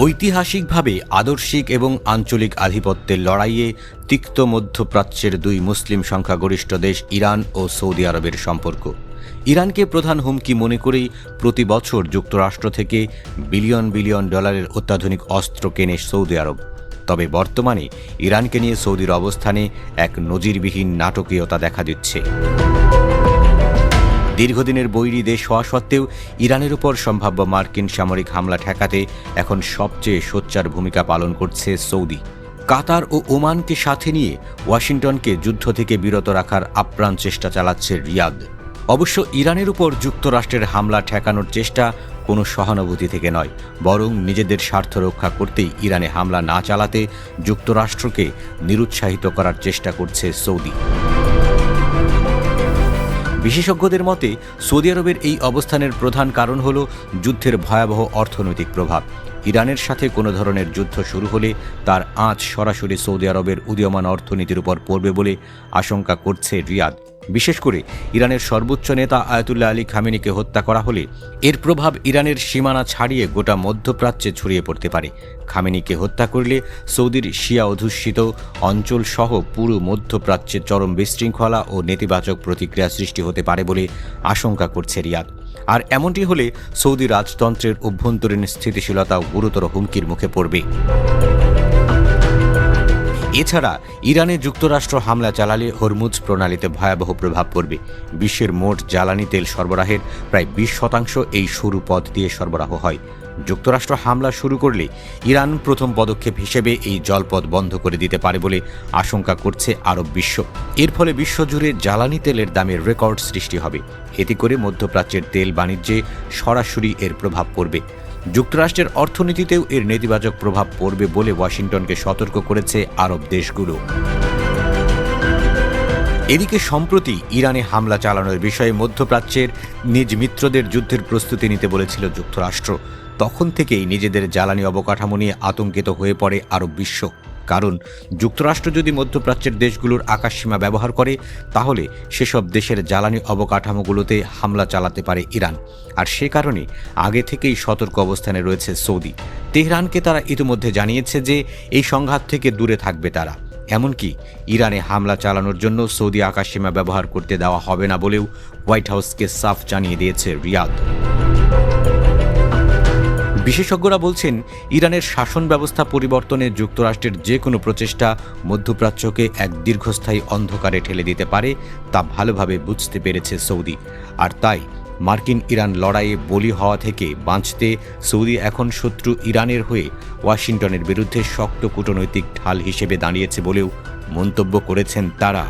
ঐতিহাসিকভাবে আদর্শিক এবং আঞ্চলিক আধিপত্যের লড়াইয়ে তিক্ত মধ্যপ্রাচ্যের দুই মুসলিম সংখ্যাগরিষ্ঠ দেশ ইরান ও সৌদি আরবের সম্পর্ক। ইরানকে প্রধান হুমকি মনে করেই প্রতি বছর যুক্তরাষ্ট্র থেকে বিলিয়ন বিলিয়ন ডলারের অত্যাধুনিক অস্ত্র কেনে সৌদি আরব। তবে বর্তমানে ইরানকে নিয়ে সৌদির অবস্থানে এক নজিরবিহীন নাটকীয়তা দেখা দিচ্ছে। দীর্ঘদিনের বৈরী দেশ হওয়া সত্ত্বেও ইরানের উপর সম্ভাব্য মার্কিন সামরিক হামলা ঠেকাতে এখন সবচেয়ে সোচ্চার ভূমিকা পালন করছে সৌদি। কাতার ও ওমানকে সাথে নিয়ে ওয়াশিংটনকে যুদ্ধ থেকে বিরত রাখার আপ্রাণ চেষ্টা চালাচ্ছে রিয়াদ। অবশ্য ইরানের উপর যুক্তরাষ্ট্রের হামলা ঠেকানোর চেষ্টা কোনো সহানুভূতি থেকে নয়, বরং নিজেদের স্বার্থ রক্ষা করতেই ইরানে হামলা না চালাতে যুক্তরাষ্ট্রকে নিরুৎসাহিত করার চেষ্টা করছে সৌদি। বিশেষজ্ঞদের মতে সৌদি আরবের এই অবস্থানের প্রধান কারণ হল যুদ্ধের ভয়াবহ অর্থনৈতিক প্রভাব। ইরানের সাথে কোনো ধরনের যুদ্ধ শুরু হলে তার আঁচ সরাসরি সৌদি আরবের উদীয়মান অর্থনীতির উপর পড়বে বলে আশঙ্কা করছে রিয়াদ। বিশেষ করে ইরানের সর্বোচ্চ নেতা আয়াতুল্লাহ আলী খামেনিকে হত্যা করা হলে এর প্রভাব ইরানের সীমানা ছাড়িয়ে গোটা মধ্যপ্রাচ্যে ছড়িয়ে পড়তে পারে। খামেনিকে হত্যা করলে সৌদির শিয়া অধ্যুষিত অঞ্চল সহ পুরো মধ্যপ্রাচ্যে চরম বিশৃঙ্খলা ও নেতিবাচক প্রতিক্রিয়া সৃষ্টি হতে পারে বলে আশঙ্কা করছে রিয়াদ। আর এমনটি হলে সৌদি রাজতন্ত্রের অভ্যন্তরীণ স্থিতিশীলতাও গুরুতর হুমকির মুখে পড়বে। এছাড়া ইরানে যুক্তরাষ্ট্র হামলা চালালে হরমুজ প্রণালীতে ভয়াবহ প্রভাব পড়বে। বিশ্বের মোট জ্বালানি তেল সরবরাহের প্রায় 20% এই সরু পথ দিয়ে সরবরাহ হয়। যুক্তরাষ্ট্র হামলা শুরু করলে ইরান প্রথম পদক্ষেপ হিসেবে এই জলপথ বন্ধ করে দিতে পারে বলে আশঙ্কা করছে আরব বিশ্ব। এর ফলে বিশ্বজুড়ে জ্বালানি তেলের দামের রেকর্ড সৃষ্টি হবে। এতে করে মধ্যপ্রাচ্যের তেল বাণিজ্যে সরাসরি এর প্রভাব পড়বে। যুক্তরাষ্ট্রের অর্থনীতিতেও এর নেতিবাচক প্রভাব পড়বে বলে ওয়াশিংটনকে সতর্ক করেছে আরব দেশগুলো। এদিকে সম্প্রতি ইরানে হামলা চালানোর বিষয়ে মধ্যপ্রাচ্যের নিজ মিত্রদের যুদ্ধের প্রস্তুতি নিতে বলেছিল যুক্তরাষ্ট্র। তখন থেকেই নিজেদের জ্বালানি অবকাঠামো নিয়ে আতঙ্কিত হয়ে পড়ে আরব বিশ্ব। কারণ যুক্তরাষ্ট্র যদি মধ্যপ্রাচ্যের দেশগুলোর আকাশসীমা ব্যবহার করে তাহলে সেসব দেশের জ্বালানি অবকাঠামোগুলোতে হামলা চালাতে পারে ইরান। আর সে কারণে আগে থেকেই সতর্ক অবস্থানে রয়েছে সৌদি। তেহরানকে তারা ইতিমধ্যে জানিয়েছে যে এই সংঘাত থেকে দূরে থাকবে তারা। এমনকি ইরানে হামলা চালানোর জন্য সৌদি আকাশসীমা ব্যবহার করতে দেওয়া হবে না বলেও হোয়াইট হাউসকে সাফ জানিয়ে দিয়েছে রিয়াদ। বিশেষজ্ঞরা বলছেন ইরানের শাসন ব্যবস্থা পরিবর্তনে যুক্তরাষ্ট্রের যে কোনো প্রচেষ্টা মধ্যপ্রাচ্যকে এক দীর্ঘস্থায়ী অন্ধকারে ঠেলে দিতে পারে তা ভালোভাবে বুঝতে পেরেছে সৌদি। আর তাই মার্কিন ইরান লড়াইয়ে বলি হওয়া থেকে বাঁচতে সৌদি এখন শত্রু ইরানের হয়ে ওয়াশিংটনের বিরুদ্ধে শক্ত কূটনৈতিক ঢাল হিসেবে দাঁড়িয়েছে বলেও মন্তব্য করেছেন তারা।